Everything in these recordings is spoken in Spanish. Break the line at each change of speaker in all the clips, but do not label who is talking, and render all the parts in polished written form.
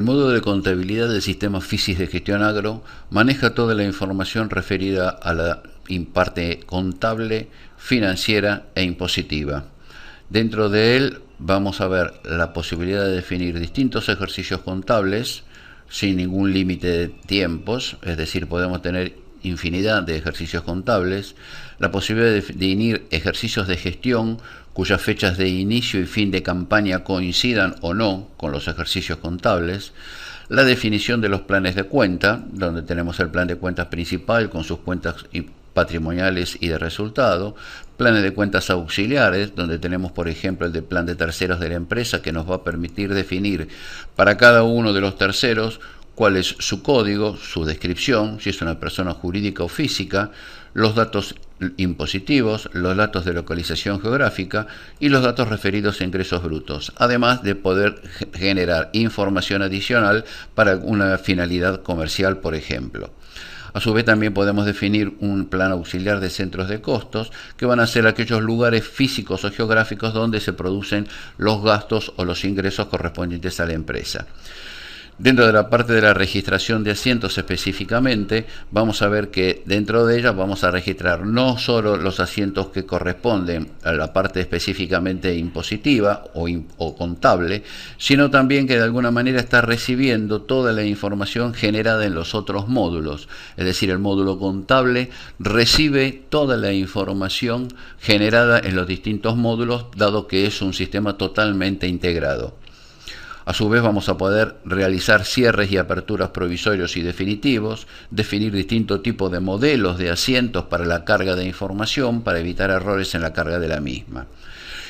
El módulo de contabilidad del sistema FISIS de gestión agro maneja toda la información referida a la parte contable, financiera e impositiva. Dentro de él vamos a ver la posibilidad de definir distintos ejercicios contables sin ningún límite de tiempos, es decir, podemos tener infinidad de ejercicios contables, la posibilidad de definir ejercicios de gestión cuyas fechas de inicio y fin de campaña coincidan o no con los ejercicios contables, la definición de los planes de cuenta, donde tenemos el plan de cuentas principal con sus cuentas patrimoniales y de resultado, planes de cuentas auxiliares, donde tenemos por ejemplo el de plan de terceros de la empresa, que nos va a permitir definir para cada uno de los terceros cuál es su código, su descripción, si es una persona jurídica o física, los datos impositivos, los datos de localización geográfica y los datos referidos a ingresos brutos, además de poder generar información adicional para una finalidad comercial, por ejemplo. A su vez también podemos definir un plan auxiliar de centros de costos, que van a ser aquellos lugares físicos o geográficos donde se producen los gastos o los ingresos correspondientes a la empresa. Dentro de la parte de la registración de asientos específicamente, vamos a ver que dentro de ella vamos a registrar no solo los asientos que corresponden a la parte específicamente impositiva o contable, sino también que de alguna manera está recibiendo toda la información generada en los otros módulos. Es decir, el módulo contable recibe toda la información generada en los distintos módulos, dado que es un sistema totalmente integrado. A su vez vamos a poder realizar cierres y aperturas provisorios y definitivos, definir distintos tipos de modelos de asientos para la carga de información para evitar errores en la carga de la misma.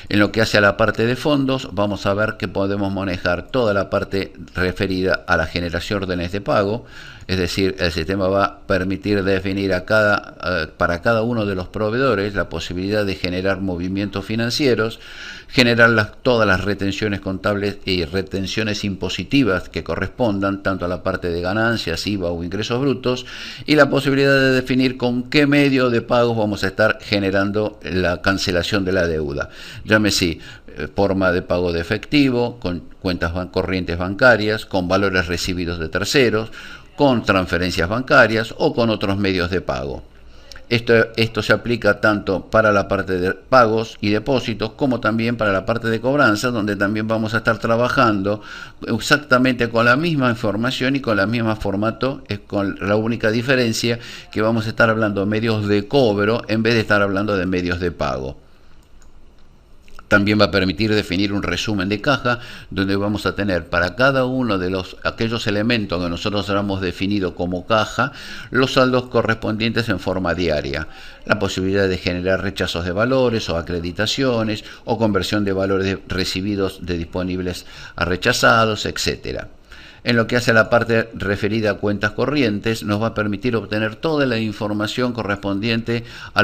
En lo que hace a la parte de fondos, vamos a ver que podemos manejar toda la parte referida a la generación de órdenes de pago, es decir, el sistema va a permitir definir para cada uno de los proveedores la posibilidad de generar movimientos financieros, generar todas las retenciones contables y retenciones impositivas que correspondan tanto a la parte de ganancias, IVA o ingresos brutos, y la posibilidad de definir con qué medio de pagos vamos a estar generando la cancelación de la deuda. Llámese forma de pago de efectivo, con cuentas corrientes bancarias, con valores recibidos de terceros, con transferencias bancarias o con otros medios de pago. Esto se aplica tanto para la parte de pagos y depósitos como también para la parte de cobranza, donde también vamos a estar trabajando exactamente con la misma información y con el mismo formato, con la única diferencia que vamos a estar hablando de medios de cobro en vez de estar hablando de medios de pago. También va a permitir definir un resumen de caja, donde vamos a tener para cada uno de aquellos elementos que nosotros hemos definido como caja, los saldos correspondientes en forma diaria. La posibilidad de generar rechazos de valores o acreditaciones, o conversión de valores recibidos de disponibles a rechazados, etc. En lo que hace a la parte referida a cuentas corrientes, nos va a permitir obtener toda la información correspondiente a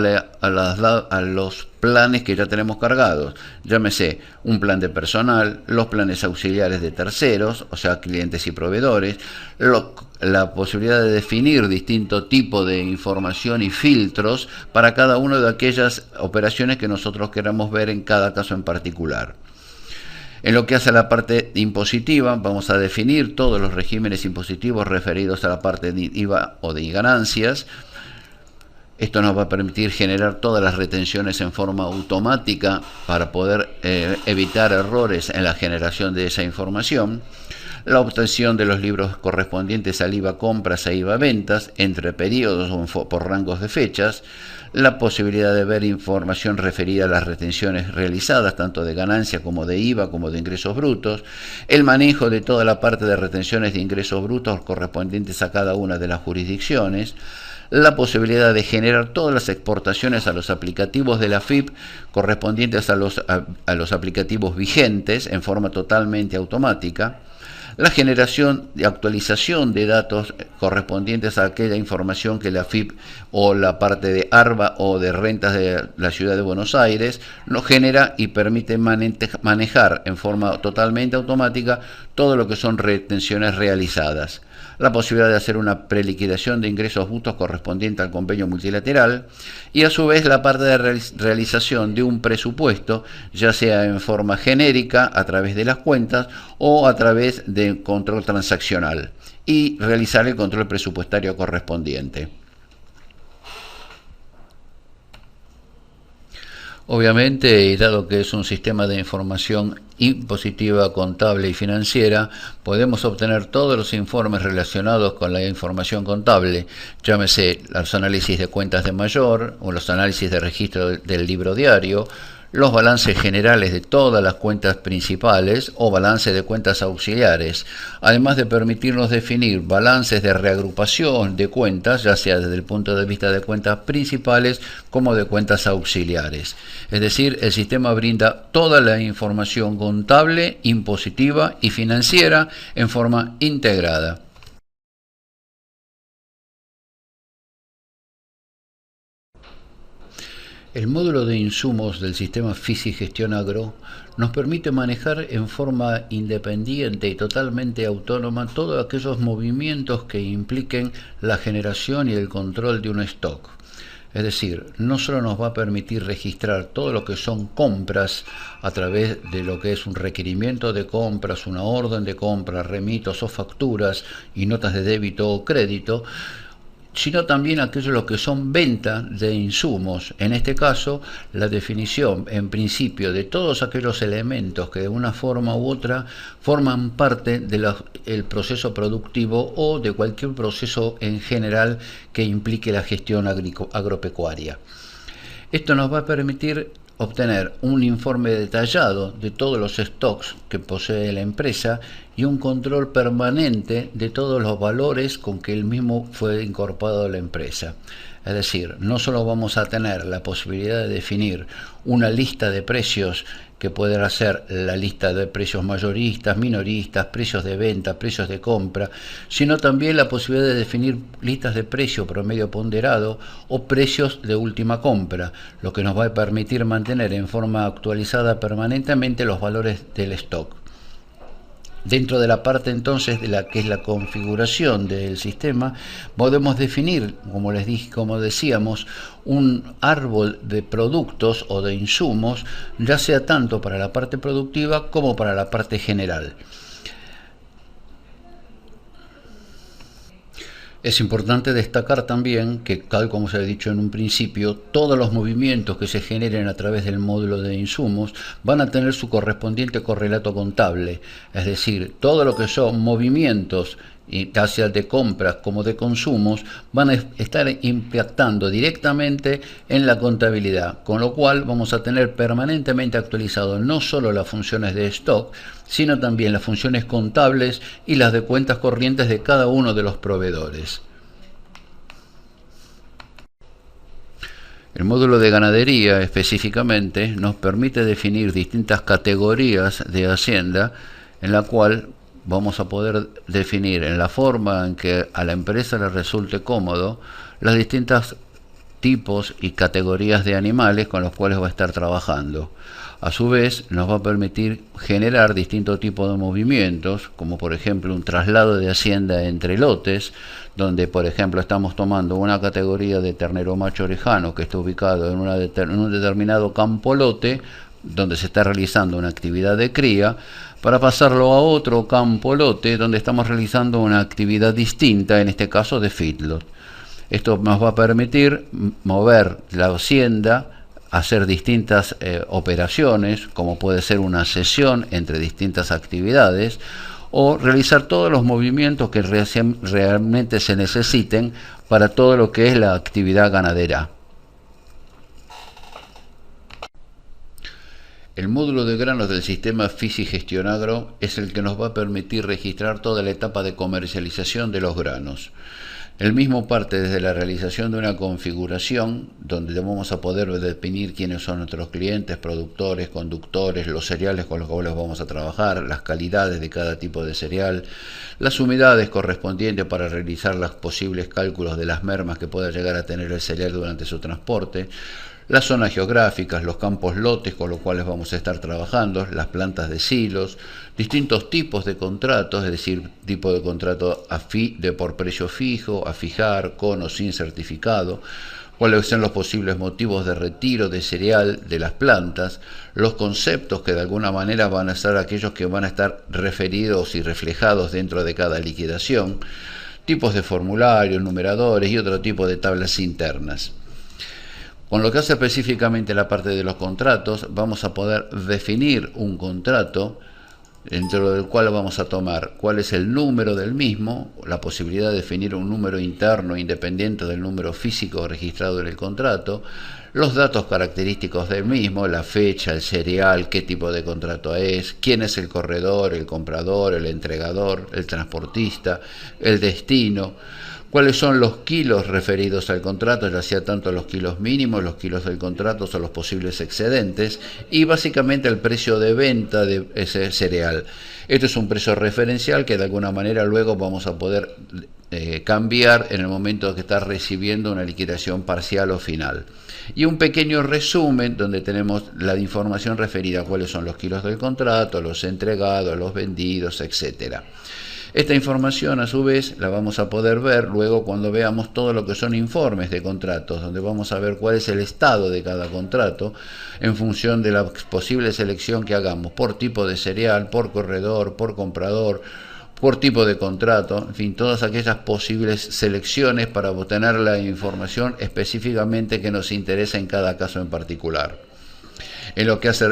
los planes que ya tenemos cargados. Llámese un plan de personal, los planes auxiliares de terceros, o sea, clientes y proveedores, la posibilidad de definir distintos tipos de información y filtros para cada una de aquellas operaciones que nosotros queramos ver en cada caso en particular. En lo que hace a la parte impositiva, vamos a definir todos los regímenes impositivos referidos a la parte de IVA o de ganancias. Esto nos va a permitir generar todas las retenciones en forma automática para poder evitar errores en la generación de esa información. La obtención de los libros correspondientes al IVA compras e IVA ventas entre periodos o por rangos de fechas, la posibilidad de ver información referida a las retenciones realizadas, tanto de ganancia como de IVA, como de ingresos brutos, el manejo de toda la parte de retenciones de ingresos brutos correspondientes a cada una de las jurisdicciones, la posibilidad de generar todas las exportaciones a los aplicativos de la FIP correspondientes a los aplicativos vigentes en forma totalmente automática, la generación y actualización de datos correspondientes a aquella información que la FIP o la parte de ARBA o de rentas de la ciudad de Buenos Aires nos genera y permite manejar en forma totalmente automática todo lo que son retenciones realizadas, la posibilidad de hacer una preliquidación de ingresos brutos correspondiente al convenio multilateral y a su vez la parte de realización de un presupuesto, ya sea en forma genérica a través de las cuentas o a través de control transaccional y realizar el control presupuestario correspondiente. Obviamente, dado que es un sistema de información impositiva, contable y financiera, podemos obtener todos los informes relacionados con la información contable, llámese los análisis de cuentas de mayor o los análisis de registro del libro diario, los balances generales de todas las cuentas principales o balances de cuentas auxiliares, además de permitirnos definir balances de reagrupación de cuentas, ya sea desde el punto de vista de cuentas principales como de cuentas auxiliares. Es decir, el sistema brinda toda la información contable, impositiva y financiera en forma integrada. El módulo de insumos del sistema FISI Gestión Agro nos permite manejar en forma independiente y totalmente autónoma todos aquellos movimientos que impliquen la generación y el control de un stock. Es decir, no solo nos va a permitir registrar todo lo que son compras a través de lo que es un requerimiento de compras, una orden de compra, remitos o facturas y notas de débito o crédito, sino también aquello lo que son ventas de insumos. En este caso, la definición en principio de todos aquellos elementos que de una forma u otra forman parte del proceso productivo o de cualquier proceso en general que implique la gestión agropecuaria. Esto nos va a permitir obtener un informe detallado de todos los stocks que posee la empresa y un control permanente de todos los valores con que el mismo fue incorporado a la empresa. Es decir, no solo vamos a tener la posibilidad de definir una lista de precios que puede ser la lista de precios mayoristas, minoristas, precios de venta, precios de compra, sino también la posibilidad de definir listas de precio promedio ponderado o precios de última compra, lo que nos va a permitir mantener en forma actualizada permanentemente los valores del stock. Dentro de la parte entonces de la que es la configuración del sistema, podemos definir, como decíamos, un árbol de productos o de insumos, ya sea tanto para la parte productiva como para la parte general. Es importante destacar también que, tal como se ha dicho en un principio, todos los movimientos que se generen a través del módulo de insumos van a tener su correspondiente correlato contable, es decir, todo lo que son movimientos, ya sea de compras como de consumos, van a estar impactando directamente en la contabilidad, con lo cual vamos a tener permanentemente actualizado no solo las funciones de stock, sino también las funciones contables y las de cuentas corrientes de cada uno de los proveedores. El módulo de ganadería específicamente nos permite definir distintas categorías de hacienda en la cual vamos a poder definir en la forma en que a la empresa le resulte cómodo las distintas tipos y categorías de animales con los cuales va a estar trabajando. A su vez, nos va a permitir generar distintos tipos de movimientos, como por ejemplo un traslado de hacienda entre lotes, donde por ejemplo estamos tomando una categoría de ternero macho orejano que está ubicado en un determinado campo lote, donde se está realizando una actividad de cría, para pasarlo a otro campo lote donde estamos realizando una actividad distinta, en este caso de feedlot. Esto nos va a permitir mover la hacienda, hacer distintas operaciones, como puede ser una cesión entre distintas actividades, o realizar todos los movimientos que realmente se necesiten para todo lo que es la actividad ganadera. El módulo de granos del sistema FISI Gestión Agro es el que nos va a permitir registrar toda la etapa de comercialización de los granos. El mismo parte desde la realización de una configuración, donde vamos a poder definir quiénes son nuestros clientes, productores, conductores, los cereales con los cuales vamos a trabajar, las calidades de cada tipo de cereal, las humedades correspondientes para realizar los posibles cálculos de las mermas que pueda llegar a tener el cereal durante su transporte, las zonas geográficas, los campos lotes con los cuales vamos a estar trabajando, las plantas de silos, distintos tipos de contratos, es decir, tipo de contrato por precio fijo, a fijar, con o sin certificado, cuáles son los posibles motivos de retiro de cereal de las plantas, los conceptos que de alguna manera van a ser aquellos que van a estar referidos y reflejados dentro de cada liquidación, tipos de formularios, numeradores y otro tipo de tablas internas. Con lo que hace específicamente la parte de los contratos, vamos a poder definir un contrato dentro del cual vamos a tomar cuál es el número del mismo, la posibilidad de definir un número interno independiente del número físico registrado en el contrato, los datos característicos del mismo, la fecha, el cereal, qué tipo de contrato es, quién es el corredor, el comprador, el entregador, el transportista, el destino, cuáles son los kilos referidos al contrato, ya sea tanto los kilos mínimos, los kilos del contrato o los posibles excedentes, y básicamente el precio de venta de ese cereal. Esto es un precio referencial que de alguna manera luego vamos a poder cambiar en el momento que está recibiendo una liquidación parcial o final. Y un pequeño resumen donde tenemos la información referida a cuáles son los kilos del contrato, los entregados, los vendidos, etcétera. Esta información, a su vez, la vamos a poder ver luego cuando veamos todo lo que son informes de contratos, donde vamos a ver cuál es el estado de cada contrato en función de la posible selección que hagamos por tipo de cereal, por corredor, por comprador, por tipo de contrato, en fin, todas aquellas posibles selecciones para obtener la información específicamente que nos interesa en cada caso en particular. En lo que hace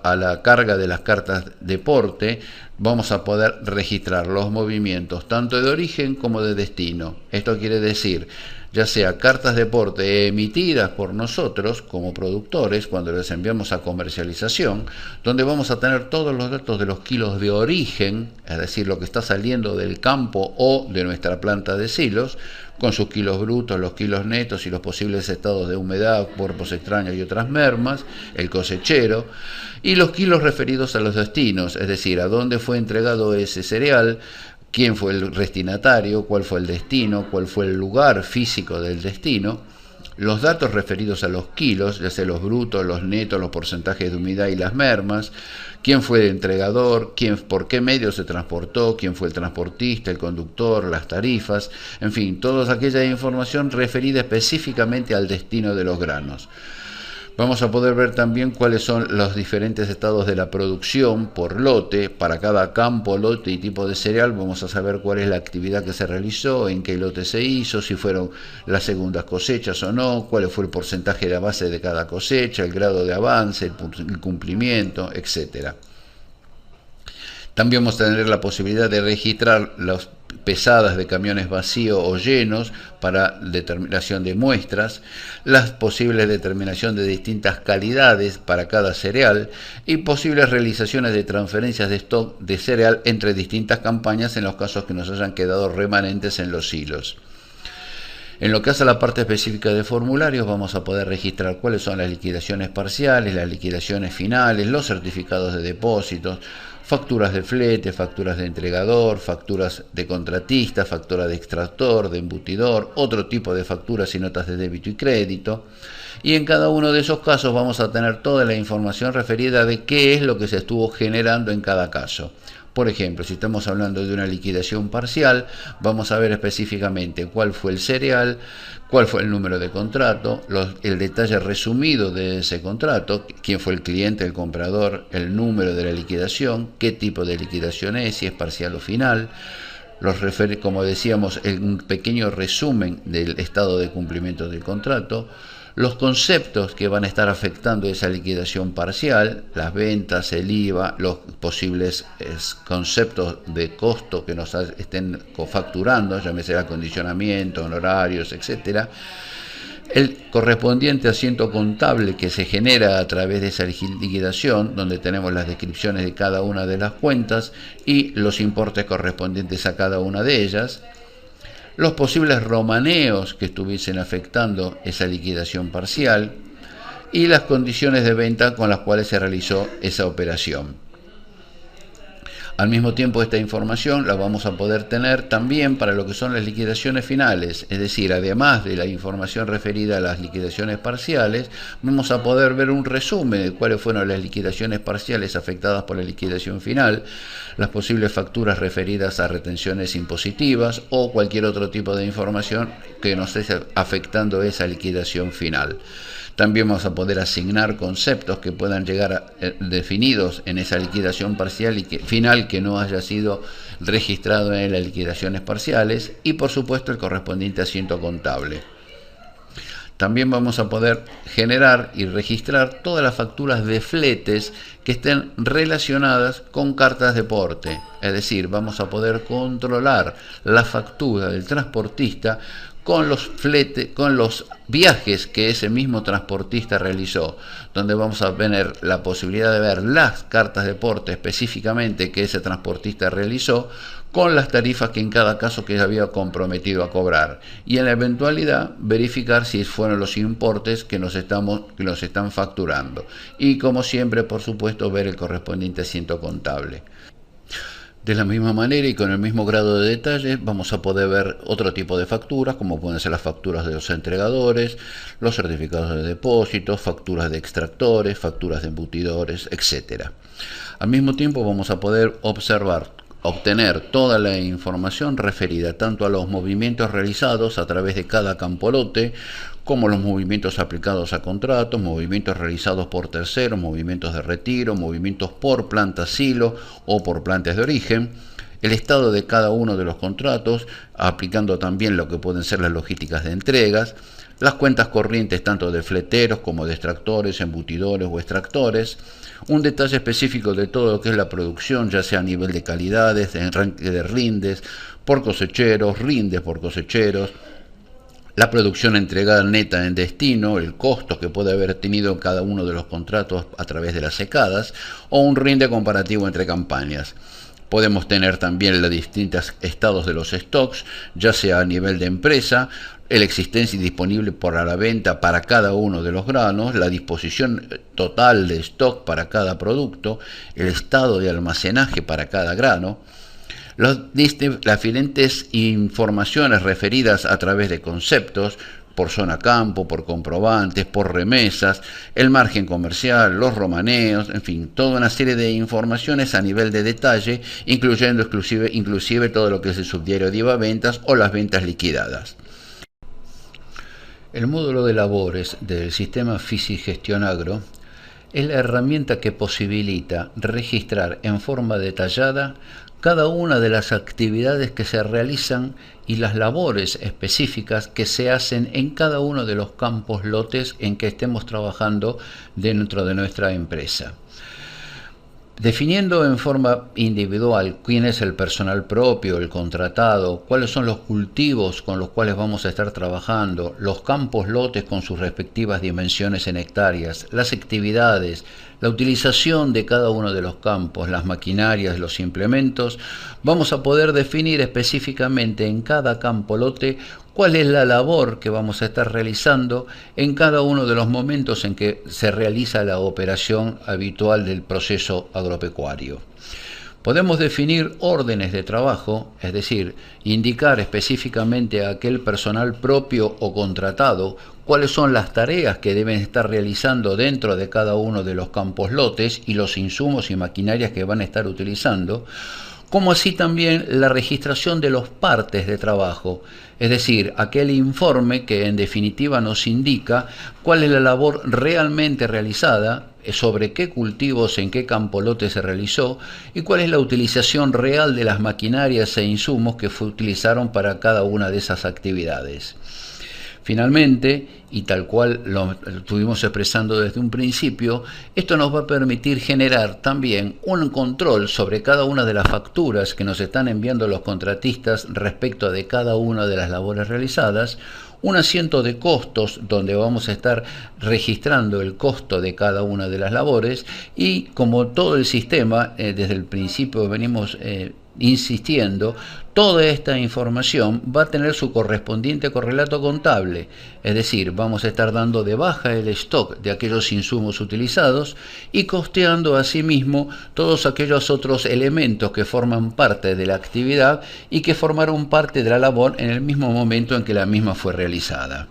a la carga de las cartas de porte, vamos a poder registrar los movimientos tanto de origen como de destino. Esto quiere decir, ya sea cartas de porte emitidas por nosotros como productores cuando les enviamos a comercialización, donde vamos a tener todos los datos de los kilos de origen, es decir, lo que está saliendo del campo o de nuestra planta de silos, con sus kilos brutos, los kilos netos y los posibles estados de humedad, cuerpos extraños y otras mermas, el cosechero, y los kilos referidos a los destinos, es decir, a dónde fue entregado ese cereal, quién fue el destinatario, cuál fue el destino, cuál fue el lugar físico del destino, los datos referidos a los kilos, ya sea los brutos, los netos, los porcentajes de humedad y las mermas, quién fue el entregador, por qué medio se transportó, quién fue el transportista, el conductor, las tarifas, en fin, toda aquella información referida específicamente al destino de los granos. Vamos a poder ver también cuáles son los diferentes estados de la producción por lote. Para cada campo, lote y tipo de cereal vamos a saber cuál es la actividad que se realizó, en qué lote se hizo, si fueron las segundas cosechas o no, cuál fue el porcentaje de la base de cada cosecha, el grado de avance, el cumplimiento, etcétera. También vamos a tener la posibilidad de registrar las pesadas de camiones vacíos o llenos para determinación de muestras, las posibles determinación de distintas calidades para cada cereal y posibles realizaciones de transferencias de stock de cereal entre distintas campañas en los casos que nos hayan quedado remanentes en los silos. En lo que hace a la parte específica de formularios, vamos a poder registrar cuáles son las liquidaciones parciales, las liquidaciones finales, los certificados de depósitos, facturas de flete, facturas de entregador, facturas de contratista, factura de extractor, de embutidor, otro tipo de facturas y notas de débito y crédito. Y en cada uno de esos casos vamos a tener toda la información referida de qué es lo que se estuvo generando en cada caso. Por ejemplo, si estamos hablando de una liquidación parcial, vamos a ver específicamente cuál fue el cereal, cuál fue el número de contrato, el detalle resumido de ese contrato, quién fue el cliente, el comprador, el número de la liquidación, qué tipo de liquidación es, si es parcial o final, como decíamos, un pequeño resumen del estado de cumplimiento del contrato, los conceptos que van a estar afectando esa liquidación parcial, las ventas, el IVA, los posibles conceptos de costo que nos estén cofacturando, llámese acondicionamiento, honorarios, etcétera, el correspondiente asiento contable que se genera a través de esa liquidación, donde tenemos las descripciones de cada una de las cuentas y los importes correspondientes a cada una de ellas, los posibles romaneos que estuviesen afectando esa liquidación parcial y las condiciones de venta con las cuales se realizó esa operación. Al mismo tiempo, esta información la vamos a poder tener también para lo que son las liquidaciones finales, es decir, además de la información referida a las liquidaciones parciales, vamos a poder ver un resumen de cuáles fueron las liquidaciones parciales afectadas por la liquidación final, las posibles facturas referidas a retenciones impositivas o cualquier otro tipo de información que nos esté afectando esa liquidación final. También vamos a poder asignar conceptos que puedan llegar definidos en esa liquidación parcial y final que no haya sido registrado en las liquidaciones parciales, y por supuesto el correspondiente asiento contable. También vamos a poder generar y registrar todas las facturas de fletes que estén relacionadas con cartas de porte. Es decir, vamos a poder controlar la factura del transportista con los fletes, con los viajes que ese mismo transportista realizó, donde vamos a tener la posibilidad de ver las cartas de porte específicamente que ese transportista realizó, con las tarifas que en cada caso que había comprometido a cobrar, y en la eventualidad verificar si fueron los importes que nos están facturando, y como siempre, por supuesto, ver el correspondiente asiento contable. De la misma manera y con el mismo grado de detalle vamos a poder ver otro tipo de facturas, como pueden ser las facturas de los entregadores, los certificados de depósitos, facturas de extractores, facturas de embutidores, etc. Al mismo tiempo vamos a poder obtener toda la información referida tanto a los movimientos realizados a través de cada campo lote, como los movimientos aplicados a contratos, movimientos realizados por terceros, movimientos de retiro, movimientos por plantas silo o por plantas de origen, el estado de cada uno de los contratos, aplicando también lo que pueden ser las logísticas de entregas, las cuentas corrientes tanto de fleteros como de extractores, embutidores o extractores, un detalle específico de todo lo que es la producción, ya sea a nivel de calidades, de rindes por cosecheros, rindes por cosecheros, la producción entregada neta en destino, el costo que puede haber tenido cada uno de los contratos a través de las secadas, o un rinde comparativo entre campañas. Podemos tener también los distintos estados de los stocks, ya sea a nivel de empresa, la existencia disponible para la venta para cada uno de los granos, la disposición total de stock para cada producto, el estado de almacenaje para cada grano, las diferentes informaciones referidas a través de conceptos, por zona campo, por comprobantes, por remesas, el margen comercial, los romaneos, en fin, toda una serie de informaciones a nivel de detalle, incluyendo inclusive todo lo que es el subdiario de IVA-ventas o las ventas liquidadas. El módulo de labores del sistema Fisi-Gestión Agro es la herramienta que posibilita registrar en forma detallada cada una de las actividades que se realizan y las labores específicas que se hacen en cada uno de los campos lotes en que estemos trabajando dentro de nuestra empresa. Definiendo en forma individual quién es el personal propio, el contratado, cuáles son los cultivos con los cuales vamos a estar trabajando, los campos lotes con sus respectivas dimensiones en hectáreas, las actividades, la utilización de cada uno de los campos, las maquinarias, los implementos, vamos a poder definir específicamente en cada campo lote cuál es la labor que vamos a estar realizando en cada uno de los momentos en que se realiza la operación habitual del proceso agropecuario. Podemos definir órdenes de trabajo, es decir, indicar específicamente a aquel personal propio o contratado cuáles son las tareas que deben estar realizando dentro de cada uno de los campos lotes y los insumos y maquinarias que van a estar utilizando, como así también la registración de los partes de trabajo, es decir, aquel informe que en definitiva nos indica cuál es la labor realmente realizada, sobre qué cultivos, en qué campo lote se realizó y cuál es la utilización real de las maquinarias e insumos que utilizaron para cada una de esas actividades. Finalmente, y tal cual lo estuvimos expresando desde un principio, esto nos va a permitir generar también un control sobre cada una de las facturas que nos están enviando los contratistas respecto de cada una de las labores realizadas, un asiento de costos donde vamos a estar registrando el costo de cada una de las labores y como todo el sistema, desde el principio venimos insistiendo, toda esta información va a tener su correspondiente correlato contable, es decir, vamos a estar dando de baja el stock de aquellos insumos utilizados y costeando asimismo todos aquellos otros elementos que forman parte de la actividad y que formaron parte de la labor en el mismo momento en que la misma fue realizada.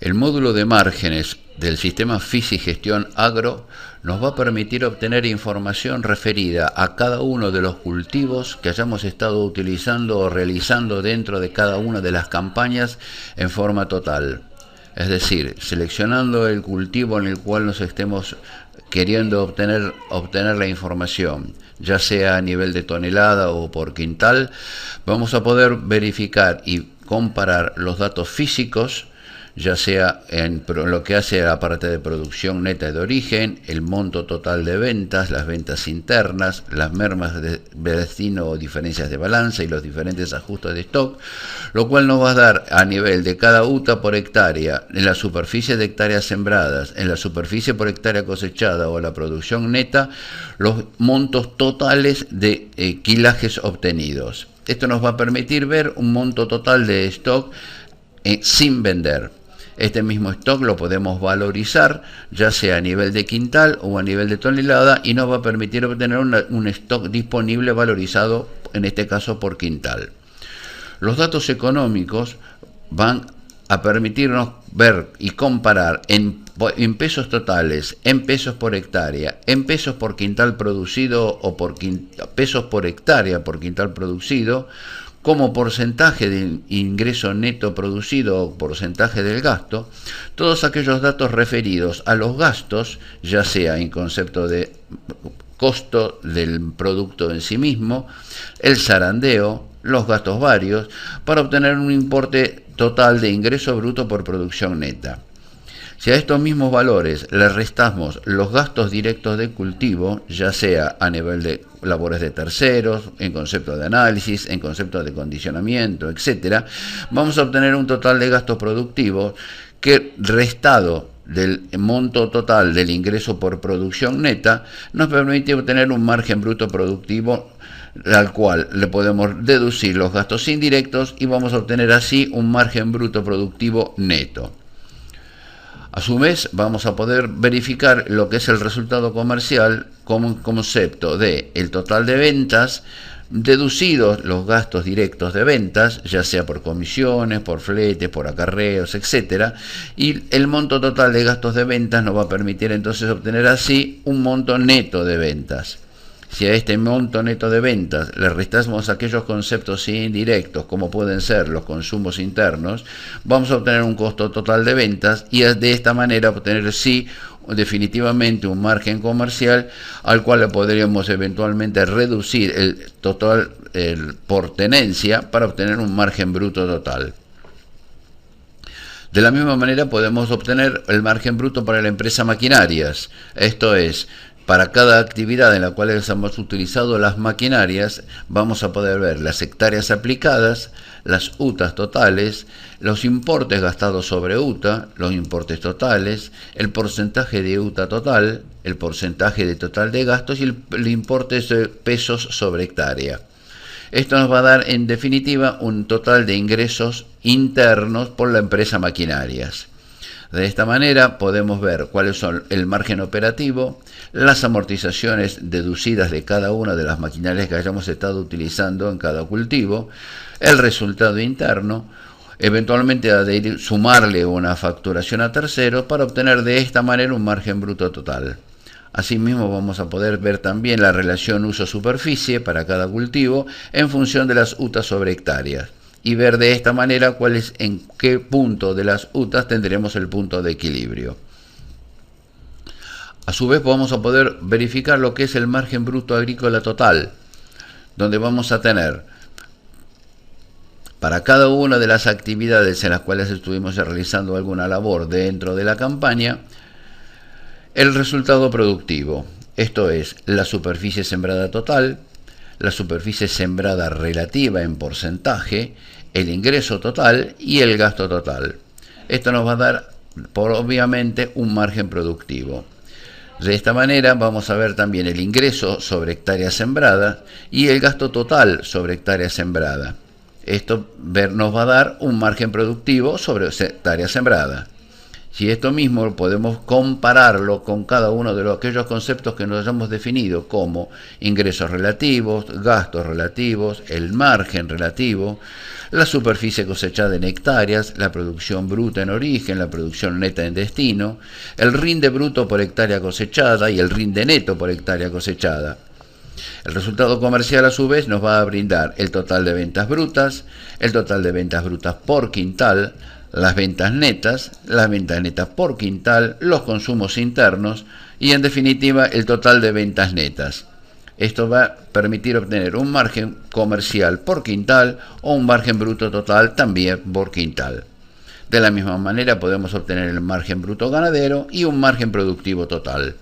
El módulo de márgenes del sistema Fisi-Gestión Agro nos va a permitir obtener información referida a cada uno de los cultivos que hayamos estado utilizando o realizando dentro de cada una de las campañas en forma total. Es decir, seleccionando el cultivo en el cual nos estemos queriendo obtener la información, ya sea a nivel de tonelada o por quintal, vamos a poder verificar y comparar los datos físicos, ya sea en lo que hace a la parte de producción neta de origen, el monto total de ventas, las ventas internas, las mermas de destino o diferencias de balanza y los diferentes ajustes de stock, lo cual nos va a dar a nivel de cada UTA por hectárea, en la superficie de hectáreas sembradas, en la superficie por hectárea cosechada o la producción neta, los montos totales de quilajes obtenidos. Esto nos va a permitir ver un monto total de stock sin vender. Este mismo stock lo podemos valorizar, ya sea a nivel de quintal o a nivel de tonelada, y nos va a permitir obtener un stock disponible valorizado, en este caso por quintal. Los datos económicos van a permitirnos ver y comparar en pesos totales, en pesos por hectárea, en pesos por quintal producido o pesos por hectárea por quintal producido, como porcentaje del ingreso neto producido o porcentaje del gasto, todos aquellos datos referidos a los gastos, ya sea en concepto de costo del producto en sí mismo, el zarandeo, los gastos varios, para obtener un importe total de ingreso bruto por producción neta. Si a estos mismos valores le restamos los gastos directos de cultivo, ya sea a nivel de labores de terceros, en concepto de análisis, en concepto de condicionamiento, etc., vamos a obtener un total de gastos productivos que, restado del monto total del ingreso por producción neta, nos permite obtener un margen bruto productivo al cual le podemos deducir los gastos indirectos y vamos a obtener así un margen bruto productivo neto. A su vez, vamos a poder verificar lo que es el resultado comercial como un concepto de el total de ventas, deducidos los gastos directos de ventas, ya sea por comisiones, por fletes, por acarreos, etc. Y el monto total de gastos de ventas nos va a permitir entonces obtener así un monto neto de ventas. Si a este monto neto de ventas le restamos aquellos conceptos indirectos, como pueden ser los consumos internos, vamos a obtener un costo total de ventas y de esta manera obtener sí definitivamente un margen comercial al cual le podríamos eventualmente reducir el total por tenencia para obtener un margen bruto total. De la misma manera podemos obtener el margen bruto para la empresa maquinarias, esto es, para cada actividad en la cual hemos utilizado las maquinarias, vamos a poder ver las hectáreas aplicadas, las UTAs totales, los importes gastados sobre UTA, los importes totales, el porcentaje de UTA total, el porcentaje de total de gastos y el importe de pesos sobre hectárea. Esto nos va a dar en definitiva un total de ingresos internos por la empresa maquinarias. De esta manera podemos ver cuáles son el margen operativo, las amortizaciones deducidas de cada una de las maquinarias que hayamos estado utilizando en cada cultivo, el resultado interno, eventualmente de sumarle una facturación a terceros para obtener de esta manera un margen bruto total. Asimismo vamos a poder ver también la relación uso-superficie para cada cultivo en función de las UTAs sobre hectáreas y ver de esta manera en qué punto de las UTAs tendremos el punto de equilibrio. A su vez vamos a poder verificar lo que es el margen bruto agrícola total, donde vamos a tener para cada una de las actividades en las cuales estuvimos realizando alguna labor dentro de la campaña, el resultado productivo, esto es la superficie sembrada total, la superficie sembrada relativa en porcentaje, el ingreso total y el gasto total. Esto nos va a dar, obviamente, un margen productivo. De esta manera vamos a ver también el ingreso sobre hectárea sembrada y el gasto total sobre hectárea sembrada. Esto nos va a dar un margen productivo sobre hectárea sembrada. Si esto mismo podemos compararlo con cada uno de aquellos conceptos que nos hayamos definido, como ingresos relativos, gastos relativos, el margen relativo, la superficie cosechada en hectáreas, la producción bruta en origen, la producción neta en destino, el rinde bruto por hectárea cosechada y el rinde neto por hectárea cosechada. El resultado comercial, a su vez, nos va a brindar el total de ventas brutas, el total de ventas brutas por quintal, las ventas netas por quintal, los consumos internos y, en definitiva, el total de ventas netas. Esto va a permitir obtener un margen comercial por quintal o un margen bruto total también por quintal. De la misma manera podemos obtener el margen bruto ganadero y un margen productivo total.